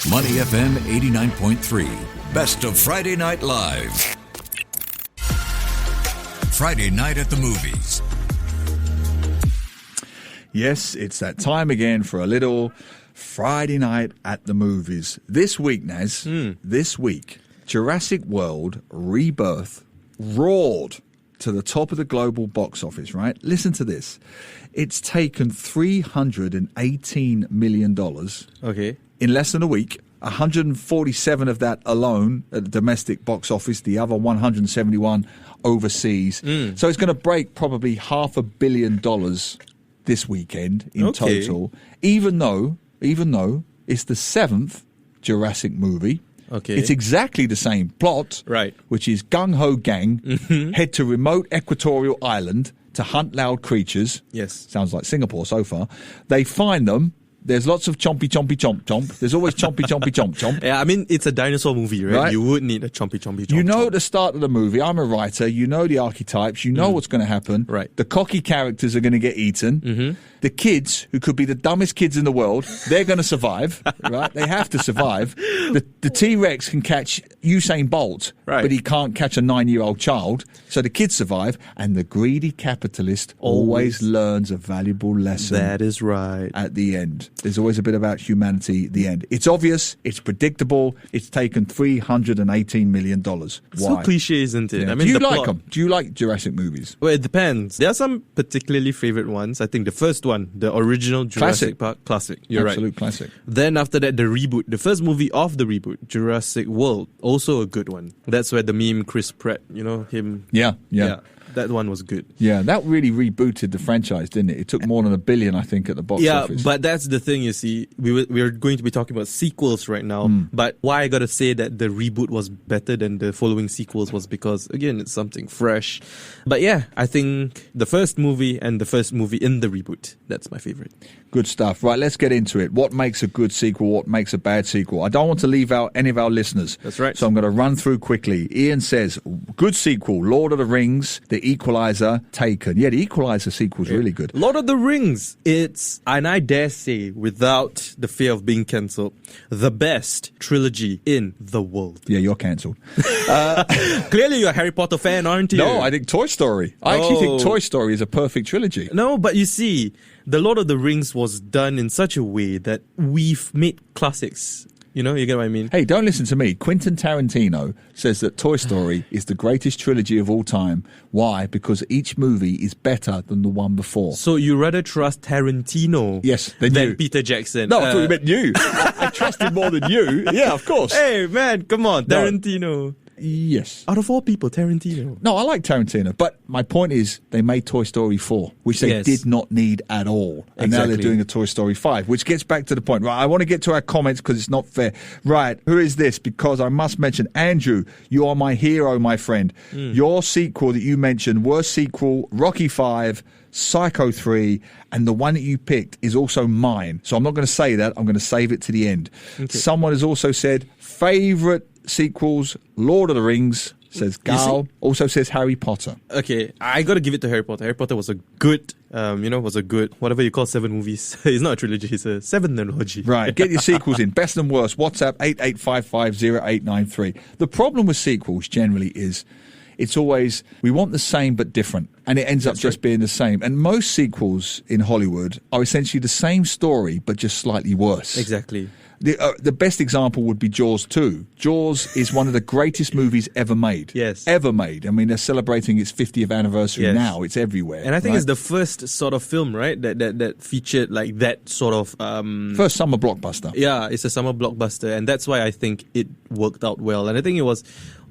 Money FM 89.3. Best of Friday Night Live. Friday night at the movies. Yes, it's that time again for a little Friday night at the movies. This week, Naz, this week, Jurassic World Rebirth roared to the top of the global box office, right? Listen to this. It's taken $318 million in less than a week. 147 of that alone at the domestic box office, the other 171 overseas. So it's going to break probably $500 million this weekend in total, even though it's the seventh Jurassic movie. It's exactly the same plot, right? Which is gung-ho gang head to remote equatorial island to hunt loud creatures. Yes. Sounds like Singapore so far. They find them. There's lots of chompy, chompy, chomp, chomp. There's always chompy, chompy, chomp, chomp. Yeah, I mean, it's a dinosaur movie, right? You would need a chompy, chompy, chomp. You know at the start of the movie, I'm a writer, you know the archetypes, you know what's going to happen. Right. The cocky characters are going to get eaten. The kids, who could be the dumbest kids in the world, they're going to survive, right? They have to survive. The T-Rex can catch Usain Bolt, but he can't catch a 9-year-old child. So the kids survive, and the greedy capitalist always learns a valuable lesson. That is right. At the end. There's always a bit about humanity at the end. It's obvious, it's predictable, it's taken $318 million. Why? So cliche, isn't it? Yeah. I mean, do you the like plot... them? Do you like Jurassic movies? Well, it depends. There are some particularly favorite ones. I think the first one, the original Jurassic Park classic. You're Absolute right. classic. Then after that, the reboot, the first movie of the reboot, Jurassic World, also a good one. That's where the meme Chris Pratt, you know, him. Yeah. That one was good. Yeah, that really rebooted the franchise, didn't it? It took more than $1 billion, I think, at the box office. Yeah, but that's the thing, you see. We're going to be talking about sequels right now. But why I got to say that the reboot was better than the following sequels was because, again, it's something fresh. But yeah, I think the first movie and the first movie in the reboot, that's my favorite. Good stuff. Right, let's get into it. What makes a good sequel? What makes a bad sequel? I don't want to leave out any of our listeners. That's right. So I'm going to run through quickly. Ian says, good sequel, Lord of the Rings, The Equalizer, Taken. Yeah, The Equalizer sequel's really good. Lord of the Rings, it's, and I dare say, without the fear of being cancelled, the best trilogy in the world. Yeah, you're cancelled. Clearly you're a Harry Potter fan, aren't you? No, I think Toy Story. I actually think Toy Story is a perfect trilogy. No, but you see, The Lord of the Rings was done in such a way that we've made classics. You know, you get what I mean? Hey, don't listen to me. Quentin Tarantino says that Toy Story is the greatest trilogy of all time. Why? Because each movie is better than the one before. So you rather trust Tarantino than than you. Peter Jackson? No, I thought you meant you. I trust him more than you. Yeah, of course. Hey, man, come on. Tarantino. Yes. Out of all people, Tarantino. No, I like Tarantino, but my point is they made Toy Story 4, which they did not need at all. And now they're doing a Toy Story 5, which gets back to the point. Right, I want to get to our comments because it's not fair. Right, who is this? Because I must mention, Andrew, you are my hero, my friend. Your sequel that you mentioned, worst sequel, Rocky 5, Psycho 3, and the one that you picked is also mine. So I'm not going to say that. I'm going to save it to the end. Okay. Someone has also said, favourite sequels, Lord of the Rings, says Gal. Also says Harry Potter. Okay, I got to give it to Harry Potter. Harry Potter was a good, whatever you call 7 movies. It's not a trilogy, it's a 7-nology. Right, get your sequels in. Best and worst. WhatsApp 88550893. The problem with sequels generally is it's always, we want the same but different. And it ends up just being the same. And most sequels in Hollywood are essentially the same story but just slightly worse. Exactly. The best example would be Jaws 2. Jaws is one of the greatest movies ever made. Yes. Ever made. I mean, they're celebrating its 50th anniversary now. It's everywhere. And I think it's the first sort of film, right, that featured like that sort of... first summer blockbuster. Yeah, it's a summer blockbuster. And that's why I think it worked out well. And I think it was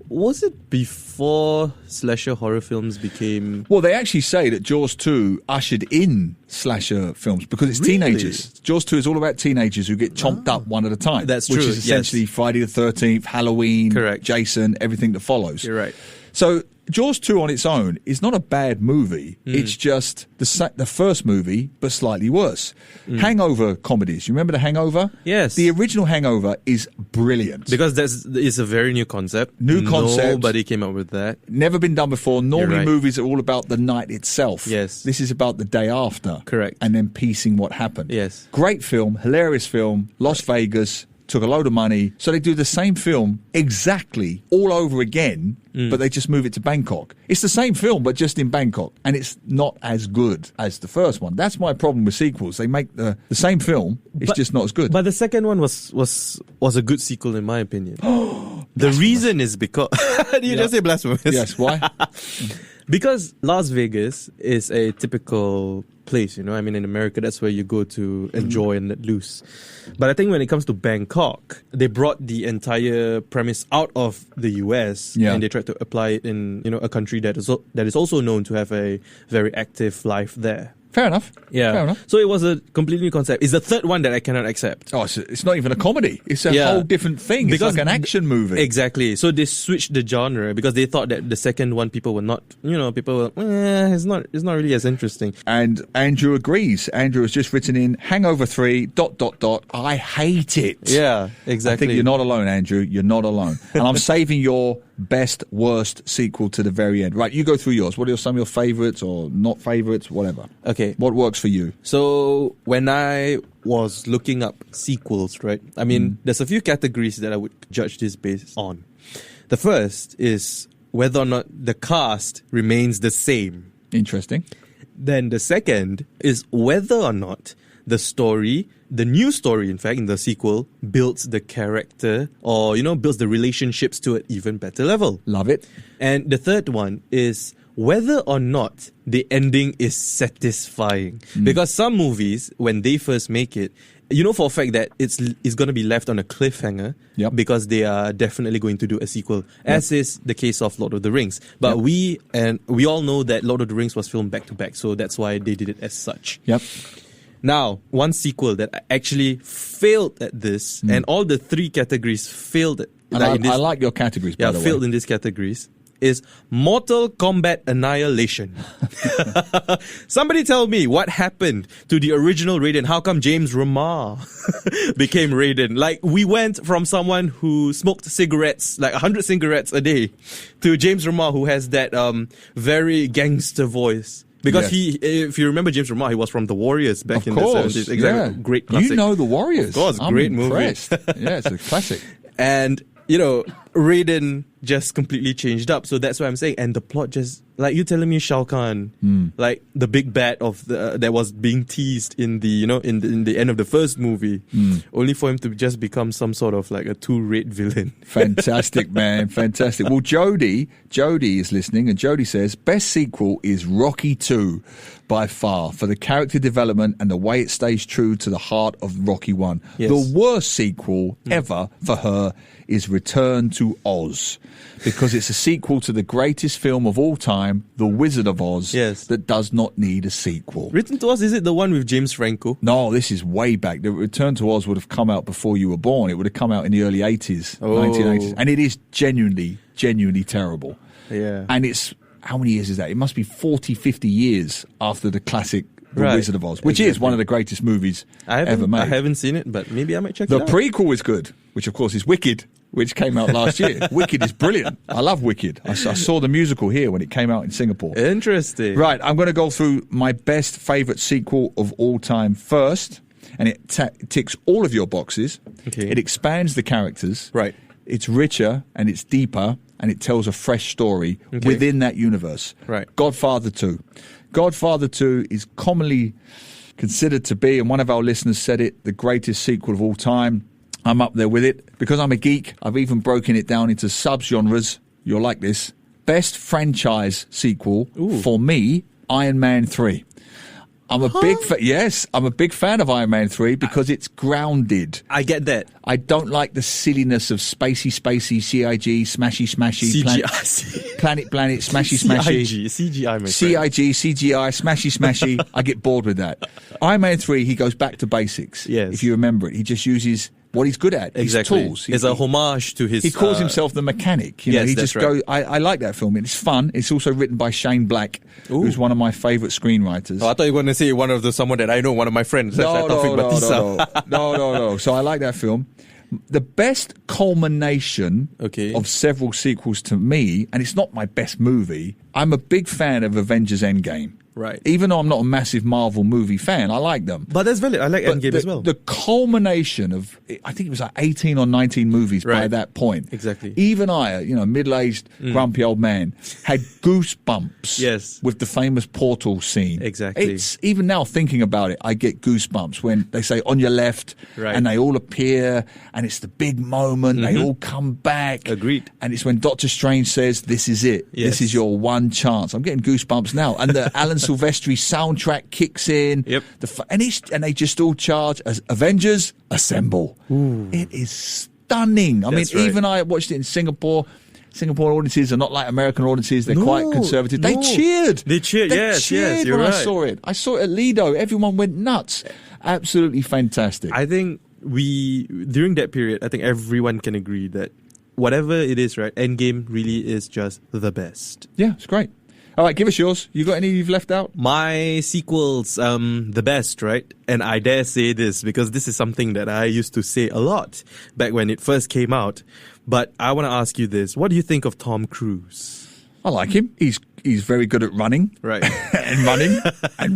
it before slasher horror films became... Well, they actually say that Jaws 2 ushered in slasher films because it's teenagers. Jaws 2 is all about teenagers who get chomped up one at a time. That's true. Which is essentially Friday the 13th, Halloween, Jason, everything that follows. You're right. So Jaws 2 on its own is not a bad movie. It's just the first movie, but slightly worse. Hangover comedies. You remember The Hangover? Yes. The original Hangover is brilliant. Because it's a very new concept. New concept. Nobody came up with that. Never been done before. Normally movies are all about the night itself. Yes. This is about the day after. Correct. And then piecing what happened. Yes. Great film, hilarious film, Las Vegas. took a load of money. So they do the same film exactly all over again, but they just move it to Bangkok. It's the same film, but just in Bangkok. And it's not as good as the first one. That's my problem with sequels. They make the same film, it's just not as good. But the second one was a good sequel in my opinion. The reason is because... you just say blasphemous. Yes, why? Because Las Vegas is a typical place, I mean, in America, that's where you go to enjoy and let loose. But I think when it comes to Bangkok, they brought the entire premise out of the US and they tried to apply it in, a country that is also known to have a very active life there. Fair enough. Yeah. Fair enough. So it was a completely new concept. It's the third one that I cannot accept. Oh, it's not even a comedy. It's a whole different thing. It's like an action movie. Exactly. So they switched the genre because they thought that the second one people were not, it's not really as interesting. And Andrew agrees. Andrew has just written in Hangover 3, ... I hate it. Yeah, exactly. I think you're not alone, Andrew. You're not alone. And I'm saving your best, worst sequel to the very end. Right, you go through yours. What are some of your favourites or not favourites? Whatever. Okay. What works for you? So when I was looking up sequels, right? I mean, there's a few categories that I would judge this based on. The first is whether or not the cast remains the same. Interesting. Then the second is whether or not the story, the new story, in fact, in the sequel, builds the character or, builds the relationships to an even better level. Love it. And the third one is whether or not the ending is satisfying. Because some movies, when they first make it, for a fact that it's going to be left on a cliffhanger because they are definitely going to do a sequel, as is the case of Lord of the Rings. But we all know that Lord of the Rings was filmed back to back, so that's why they did it as such. Yep. Now, one sequel that actually failed at this, and all the three categories failed at I like your categories, by the way. failed in these categories, is Mortal Kombat Annihilation. Somebody tell me what happened to the original Raiden. How come James Remar became Raiden? Like, we went from someone who smoked cigarettes, like 100 cigarettes a day, to James Remar, who has that very gangster voice. Because if you remember James Remar, he was from The Warriors back in the 70s. Exactly. Yeah. Great classic. You know The Warriors. Of course, I'm great impressed. movie. Yeah, it's a classic. And, Raiden just completely changed up. So that's what I'm saying. And the plot just, like you telling me Shao Kahn, like the big bad of that was being teased in the, in the end of the first movie, only for him to just become some sort of like a two-rate villain. Fantastic, man. Fantastic. Well, Jody is listening, and Jody says, best sequel is Rocky 2 by far for the character development and the way it stays true to the heart of Rocky 1. Yes. The worst sequel ever for her is Return to Oz, because it's a sequel to the greatest film of all time, The Wizard of Oz, that does not need a sequel. Return to Oz, is it the one with James Franco? No, this is way back. The Return to Oz would have come out before you were born. It would have come out in the early 80s, 1980s. And it is genuinely terrible. Yeah. And it's, how many years is that? It must be 40, 50 years after the classic The Wizard of Oz, which is one of the greatest movies ever made. I haven't seen it, but maybe I might check it out. The prequel is good, which of course is Wicked, which came out last year. Wicked is brilliant. I love Wicked. I saw the musical here when it came out in Singapore. Interesting. Right, I'm going to go through my best favourite sequel of all time first, and it ticks all of your boxes. Okay. It expands the characters. Right. It's richer and it's deeper, and it tells a fresh story within that universe. Right. Godfather 2. Godfather 2 is commonly considered to be, and one of our listeners said it, the greatest sequel of all time. I'm up there with it. Because I'm a geek, I've even broken it down into subgenres. You'll like this. Best franchise sequel for me, Iron Man 3. I'm a big fan of Iron Man 3 because it's grounded. I get that. I don't like the silliness of spacey, CIG, smashy, CGI. planet, smashy. CGI, my CGI, smashy. I get bored with that. Iron Man 3, he goes back to basics. Yes. If you remember it, he just uses what he's good at. Exactly. His tools. It's a homage to his... He calls himself the mechanic. He that's just goes... I like that film. It's fun. It's also written by Shane Black, who's one of my favourite screenwriters. Oh, I thought you were going to say someone that I know, one of my friends. No. So I like that film. The best culmination of several sequels to me, and it's not my best movie, I'm a big fan of Avengers Endgame. Right. Even though I'm not a massive Marvel movie fan, I like them. But that's valid. I like But Endgame as well. The culmination of, I think it was like 18 or 19 movies by Right. that point. Exactly. Even I, middle-aged, grumpy old man, had goosebumps Yes. with the famous portal scene. Exactly. It's, even now thinking about it, I get goosebumps when they say on your left, Right. and they all appear, and it's the big moment, they all come back. Agreed. And it's when Doctor Strange says, this is it. Yes. This is your one chance. I'm getting goosebumps now. And the Alan Silvestri soundtrack kicks in. Yep. And they just all charge as Avengers Assemble. It is stunning. I mean, That's right. even I watched it in Singapore. Singapore audiences are not like American audiences. They're quite conservative. They no. cheered. They cheered, yes, you're when I right. saw it. I saw it at Lido. Everyone went nuts. Absolutely fantastic. I think during that period, I think everyone can agree that whatever it is, right, Endgame really is just the best. Yeah, it's great. All right, give us yours. You got any you've left out? My sequels, the best, right? And I dare say this because this is something that I used to say a lot back when it first came out. But I want to ask you this. What do you think of Tom Cruise? I like him. He's very good at running. Right. and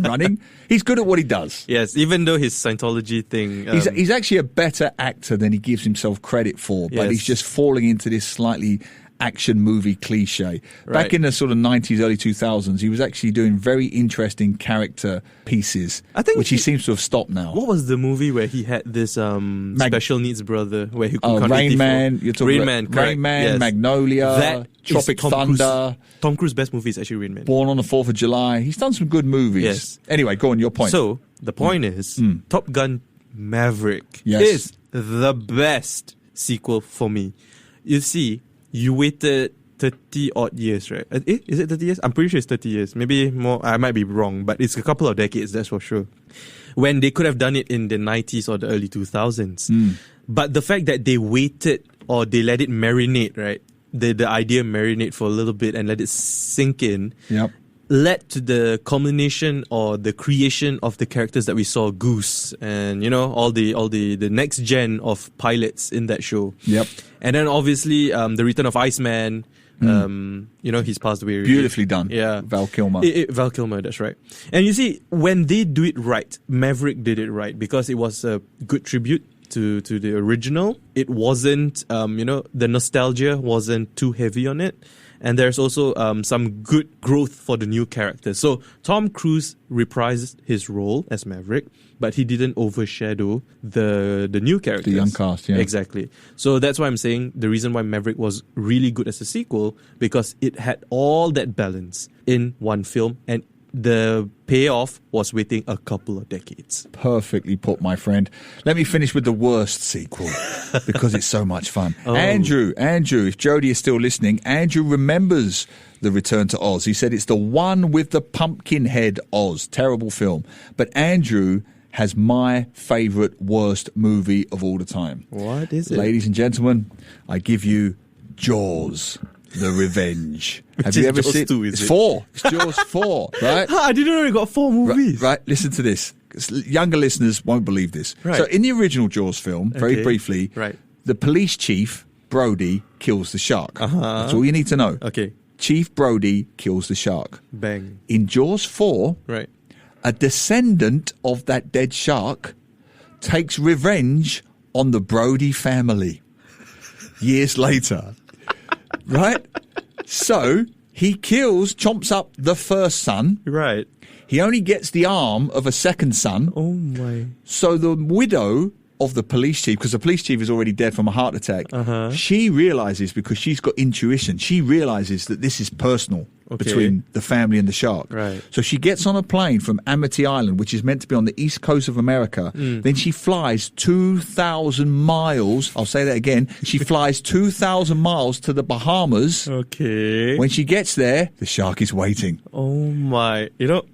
running. He's good at what he does. Yes, even though his Scientology thing... He's actually a better actor than he gives himself credit for, but Yes. he's just falling into this slightly action movie cliche. Back Right. in the sort of 90s, early 2000s, he was actually doing very interesting character pieces, I think which he he- seems to have stopped now. What was the movie where he had this special needs brother where he could Oh, count Rain 84? Man, you're talking Rain about Man, correct. Rain Man, Yes. Magnolia, That is Tropic Tom Thunder, Cruise. Tom Cruise's best movie is actually Rain Man. Born on the 4th of July. He's done some good movies. Yes. Anyway, go on, your point. So the point is, Top Gun Maverick Yes. is the best sequel for me. You see, you waited 30 odd years, right? Is it 30 years? I'm pretty sure it's 30 years. Maybe more. I might be wrong, but it's a couple of decades, that's for sure. When they could have done it in the 90s or the early 2000s. But the fact that they waited or they let it marinate, right? The idea marinate for a little bit and let it sink in. Yep. Led to the culmination or the creation of the characters that we saw, Goose, and all the next gen of pilots in that show. Yep. And then obviously the return of Iceman. He's passed away. Already. Beautifully done. Yeah, Val Kilmer. Val Kilmer, that's right. And you see, when they do it right, Maverick did it right because it was a good tribute to the original. It wasn't, the nostalgia wasn't too heavy on it. And there's also some good growth for the new characters. So Tom Cruise reprised his role as Maverick, but he didn't overshadow the new characters. The young cast, yeah. Exactly. So that's why I'm saying the reason why Maverick was really good as a sequel, because it had all that balance in one film, and the payoff was waiting a couple of decades. Perfectly put, my friend. Let me finish with the worst sequel because it's so much fun. Oh. Andrew, if Jodie is still listening, Andrew remembers The Return to Oz. He said it's the one with the pumpkin head Oz. Terrible film. But Andrew has my favourite worst movie of all the time. What is it? Ladies and gentlemen, I give you Jaws. The Revenge. Have is you ever Jaws seen? 2, is it's it? 4. It's Jaws 4, right? I didn't know it got 4 movies. Right, listen to this. 'Cause younger listeners won't believe this. Right. So, in the original Jaws film, very Okay. briefly, Right. the police chief, Brody, kills the shark. That's all you need to know. Okay. Chief Brody kills the shark. Bang. In Jaws 4, Right. a descendant of that dead shark takes revenge on the Brody family years later. Right? So he chomps up the first son. Right. He only gets the arm of a second son. Oh my. So the widow of the police chief, because the police chief is already dead from a heart attack, she realizes, because she's got intuition, she realizes that this is personal between the family and the shark. Right. So she gets on a plane from Amity Island, which is meant to be on the east coast of America. Then she flies 2,000 miles. I'll say that again. She flies 2,000 miles to the Bahamas. Okay. When she gets there, the shark is waiting. Oh my.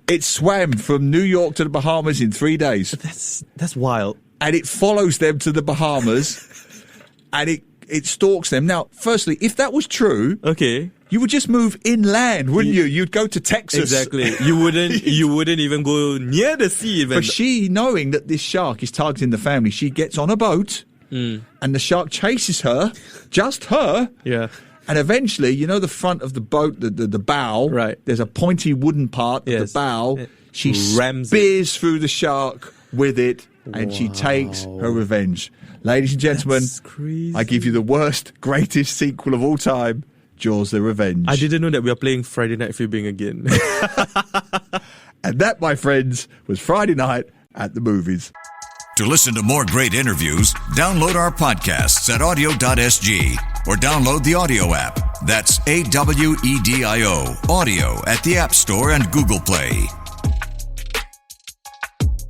It swam from New York to the Bahamas in 3 days. That's wild. And it follows them to the Bahamas. And it stalks them. Now, firstly, if that was true, Okay. you would just move inland, wouldn't you? You'd go to Texas. Exactly. You wouldn't even go near the sea even. But she, knowing that this shark is targeting the family, she gets on a boat and the shark chases her, just her, Yeah. And eventually, you know the front of the boat, the bow? Right. There's a pointy wooden part of the bow. She Rams spears through the shark with it, and she takes her revenge. Ladies and gentlemen, That's crazy. I give you the worst, greatest sequel of all time, Jaws the Revenge. I didn't know that we are playing Friday Night Fibbing again. And that, my friends, was Friday Night at the Movies. To listen to more great interviews, download our podcasts at audio.sg or download the audio app. That's AWEDIO, audio at the App Store and Google Play.